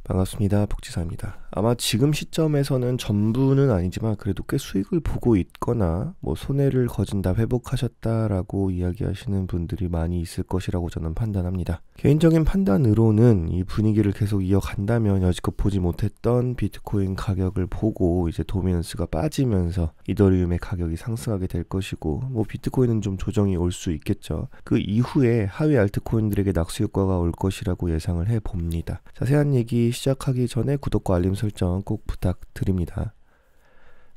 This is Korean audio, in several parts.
반갑습니다. 복지사입니다. 아마 지금 시점에서는 전부는 아니지만 그래도 꽤 수익을 보고 있거나 손해를 거진 다 회복하셨다라고 이야기하시는 분들이 많이 있을 것이라고 저는 판단합니다. 개인적인 판단으로는 이 분위기를 계속 이어간다면 여지껏 보지 못했던 비트코인 가격을 보고 이제 도미넌스가 빠지면서 이더리움의 가격이 상승하게 될 것이고 비트코인은 좀 조정이 올 수 있겠죠. 그 이후에 하위 알트코인들에게 낙수 효과가 올 것이라고 예상을 해봅니다. 자세한 얘기 시작하기 전에 구독과 알림 설정 꼭 부탁드립니다.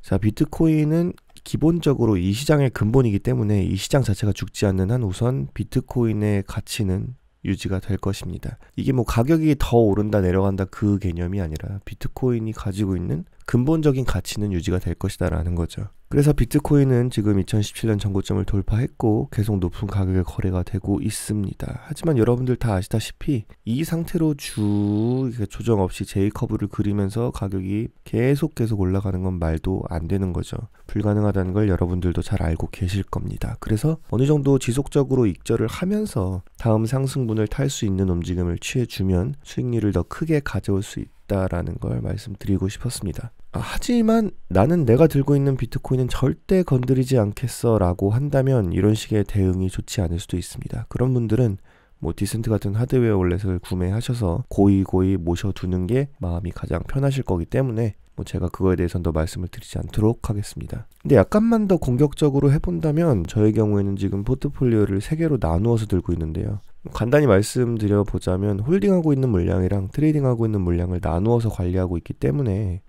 자, 비트코인은 기본적으로 이 시장의 근본이기 때문에 이 시장 자체가 죽지 않는 한 우선 비트코인의 가치는 유지가 될 것입니다. 이게 가격이 더 오른다 내려간다 그 개념이 아니라 비트코인이 가지고 있는 근본적인 가치는 유지가 될 것이다 라는 거죠. 그래서 비트코인은 지금 2017년 전고점을 돌파했고 계속 높은 가격에 거래가 되고 있습니다. 하지만 여러분들 다 아시다시피 이 상태로 조정 없이 J커브를 그리면서 가격이 계속 올라가는 건 말도 안 되는 거죠. 불가능하다는 걸 여러분들도 잘 알고 계실 겁니다. 그래서 어느 정도 지속적으로 익절을 하면서 다음 상승분을 탈 수 있는 움직임을 취해주면 수익률을 더 크게 가져올 수 있다라는 걸 말씀드리고 싶었습니다. 하지만 나는 내가 들고 있는 비트코인은 절대 건드리지 않겠어 라고 한다면 이런 식의 대응이 좋지 않을 수도 있습니다. 그런 분들은 디센트 같은 하드웨어 월렛을 구매하셔서 고이 모셔두는 게 마음이 가장 편하실 거기 때문에 제가 그거에 대해서는 더 말씀을 드리지 않도록 하겠습니다. 근데 약간만 더 공격적으로 해본다면 저의 경우에는 지금 포트폴리오를 3개로 나누어서 들고 있는데요. 간단히 말씀드려보자면 홀딩하고 있는 물량이랑 트레이딩하고 있는 물량을 나누어서 관리하고 있기 때문에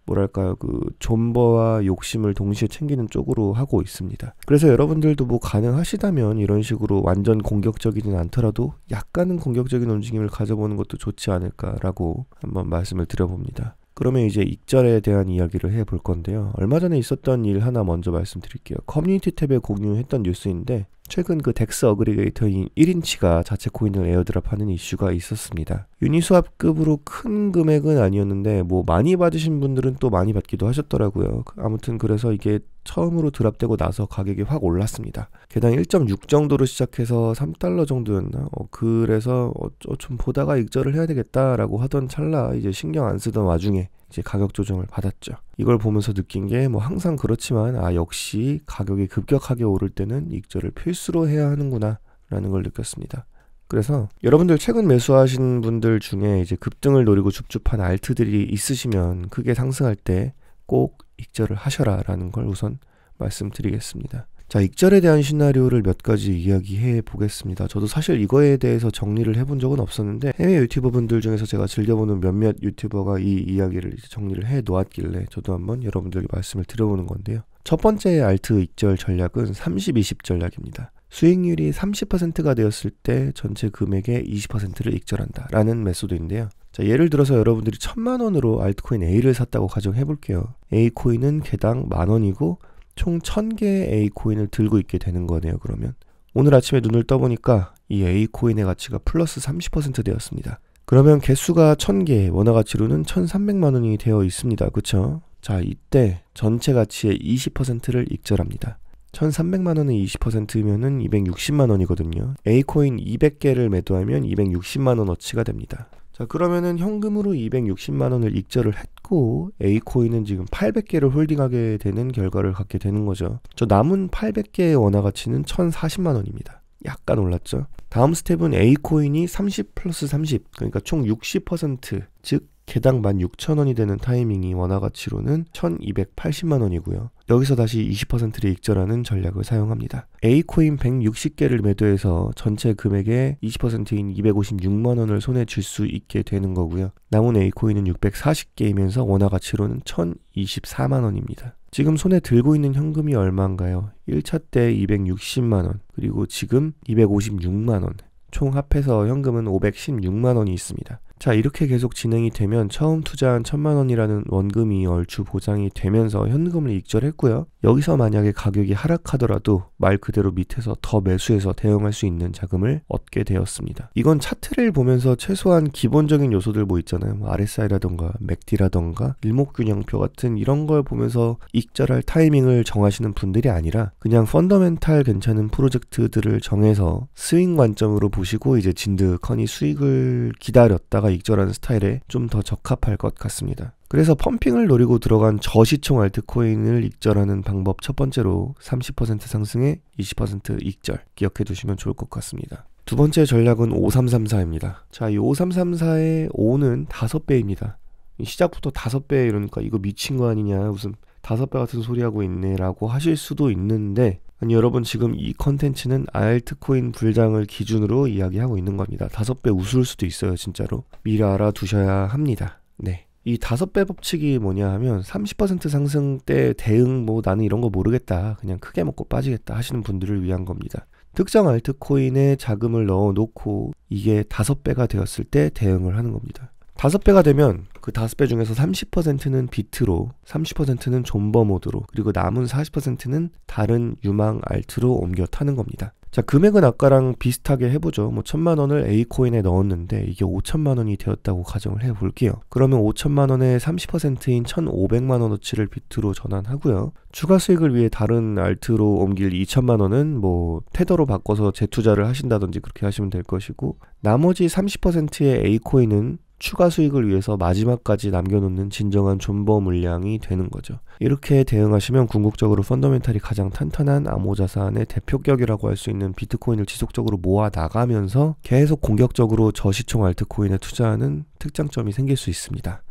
존버와 욕심을 동시에 챙기는 쪽으로 하고 있습니다. 그래서 여러분들도 가능하시다면 이런 식으로 완전 공격적이진 않더라도 약간은 공격적인 움직임을 가져보는 것도 좋지 않을까라고 한번 말씀을 드려봅니다. 그러면 이제 익절에 대한 이야기를 해볼 건데요. 얼마 전에 있었던 일 하나 먼저 말씀드릴게요. 커뮤니티 탭에 공유했던 뉴스인데 최근 그 덱스 어그리게이터인 1인치가 자체 코인을 에어드랍하는 이슈가 있었습니다. 유니스왑급으로 큰 금액은 아니었는데 많이 받으신 분들은 또 많이 받기도 하셨더라고요. 아무튼 그래서 이게 처음으로 드랍되고 나서 가격이 확 올랐습니다. 개당 1.6 정도로 시작해서 3달러 정도였나? 그래서 좀 보다가 익절을 해야 되겠다라고 하던 찰나 이제 신경 안 쓰던 와중에 이제 가격 조정을 받았죠. 이걸 보면서 느낀 게 항상 그렇지만 역시 가격이 급격하게 오를 때는 익절을 필수로 해야 하는구나 라는 걸 느꼈습니다. 그래서 여러분들 최근 매수하신 분들 중에 이제 급등을 노리고 줍줍한 알트들이 있으시면 크게 상승할 때 꼭 익절을 하셔라 라는 걸 우선 말씀드리겠습니다. 자, 익절에 대한 시나리오를 몇 가지 이야기해 보겠습니다. 저도 사실 이거에 대해서 정리를 해본 적은 없었는데 해외 유튜버 분들 중에서 제가 즐겨보는 몇몇 유튜버가 이 이야기를 이제 정리를 해 놓았길래 저도 한번 여러분들에게 말씀을 드려보는 건데요. 첫 번째 알트 익절 전략은 30-20 전략입니다. 수익률이 30%가 되었을 때 전체 금액의 20%를 익절한다 라는 메소드인데요. 자, 예를 들어서 여러분들이 1000만원으로 알트코인 A를 샀다고 가정해 볼게요. A코인은 개당 10,000원이고 총 1000개의 A코인을 들고 있게 되는 거네요. 그러면 오늘 아침에 눈을 떠보니까 이 A코인의 가치가 플러스 30% 되었습니다. 그러면 개수가 1000개, 원화가치로는 1300만원이 되어 있습니다. 그쵸? 자, 이때 전체 가치의 20%를 익절합니다. 1300만원의 20%면은 260만원이거든요. A코인 200개를 매도하면 260만원어치가 됩니다. 자, 그러면은 현금으로 260만원을 익절을 했고 A코인은 지금 800개를 홀딩하게 되는 결과를 갖게 되는 거죠. 저 남은 800개의 원화가치는 1040만원입니다. 약간 올랐죠. 다음 스텝은 A코인이 30 플러스 30, 그러니까 총 60%, 즉 개당 16,000원이 되는 타이밍이 원화가치로는 1280만원이고요. 여기서 다시 20%를 익절하는 전략을 사용합니다. A코인 160개를 매도해서 전체 금액의 20%인 256만원을 손에 쥘 수 있게 되는 거고요. 남은 A코인은 640개이면서 원화가치로는 1024만원입니다. 지금 손에 들고 있는 현금이 얼마인가요? 1차 때 260만원, 그리고 지금 256만원, 총 합해서 현금은 516만원이 있습니다. 자, 이렇게 계속 진행이 되면 처음 투자한 1000만원이라는 원금이 얼추 보장이 되면서 현금을 익절했고요. 여기서 만약에 가격이 하락하더라도 말 그대로 밑에서 더 매수해서 대응할 수 있는 자금을 얻게 되었습니다. 이건 차트를 보면서 최소한 기본적인 요소들 있잖아요. RSI라던가 MACD라던가 일목균형표 같은 이런 걸 보면서 익절할 타이밍을 정하시는 분들이 아니라 그냥 펀더멘탈 괜찮은 프로젝트들을 정해서 스윙 관점으로 보시고 이제 진득하니 수익을 기다렸다가 줬다가 익절하는 스타일에 좀 더 적합할 것 같습니다. 그래서 펌핑을 노리고 들어간 저시총 알트코인을 익절하는 방법 첫 번째로 30% 상승에 20% 익절 기억해 두시면 좋을 것 같습니다. 두 번째 전략은 5334입니다. 자, 이 5334의 5는 5배입니다. 시작부터 5배 이러니까 이거 미친 거 아니냐, 무슨 5배 같은 소리 하고 있네 라고 하실 수도 있는데, 아니 여러분, 지금 이 컨텐츠는 알트코인 불장을 기준으로 이야기하고 있는 겁니다. 5배 우스울 수도 있어요. 진짜로 미리 알아두셔야 합니다. 네, 이 5배 법칙이 뭐냐 하면 30% 상승 때 대응, 뭐 나는 이런 거 모르겠다, 그냥 크게 먹고 빠지겠다 하시는 분들을 위한 겁니다. 특정 알트코인에 자금을 넣어놓고 이게 5배가 되었을 때 대응을 하는 겁니다. 5배가 되면 그 5배 중에서 30%는 비트로, 30%는 존버 모드로, 그리고 남은 40%는 다른 유망 알트로 옮겨 타는 겁니다. 자, 금액은 아까랑 비슷하게 해보죠. 뭐 1000만 원을 A코인에 넣었는데 이게 5천만 원이 되었다고 가정을 해볼게요. 그러면 5천만 원의 30%인 1500만 원어치를 비트로 전환하고요. 추가 수익을 위해 다른 알트로 옮길 2천만 원은 뭐 테더로 바꿔서 재투자를 하신다든지 그렇게 하시면 될 것이고, 나머지 30%의 A코인은 추가 수익을 위해서 마지막까지 남겨놓는 진정한 존버 물량이 되는 거죠. 이렇게 대응하시면 궁극적으로 펀더멘탈이 가장 탄탄한 암호자산의 대표격이라고 할 수 있는 비트코인을 지속적으로 모아 나가면서 계속 공격적으로 저시총 알트코인에 투자하는 특장점이 생길 수 있습니다.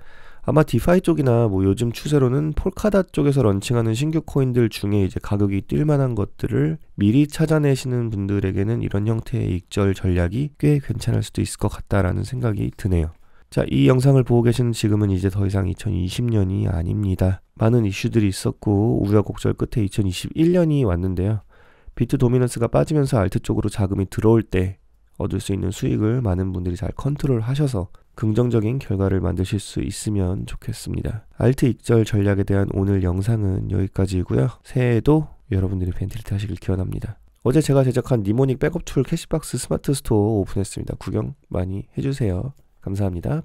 아마 디파이 쪽이나 뭐 요즘 추세로는 폴카닷 쪽에서 런칭하는 신규 코인들 중에 이제 가격이 뛸 만한 것들을 미리 찾아내시는 분들에게는 이런 형태의 익절 전략이 꽤 괜찮을 수도 있을 것 같다라는 생각이 드네요. 자, 이 영상을 보고 계시는 지금은 이제 더 이상 2020년이 아닙니다. 많은 이슈들이 있었고 우여곡절 끝에 2021년이 왔는데요. 비트 도미넌스가 빠지면서 알트 쪽으로 자금이 들어올 때 얻을 수 있는 수익을 많은 분들이 잘 컨트롤 하셔서 긍정적인 결과를 만드실 수 있으면 좋겠습니다. 알트 익절 전략에 대한 오늘 영상은 여기까지이고요. 새해에도 여러분들이 벤틸트 하시길 기원합니다. 어제 제가 제작한 니모닉 백업 툴 캐시박스 스마트 스토어 오픈했습니다. 구경 많이 해주세요. 감사합니다.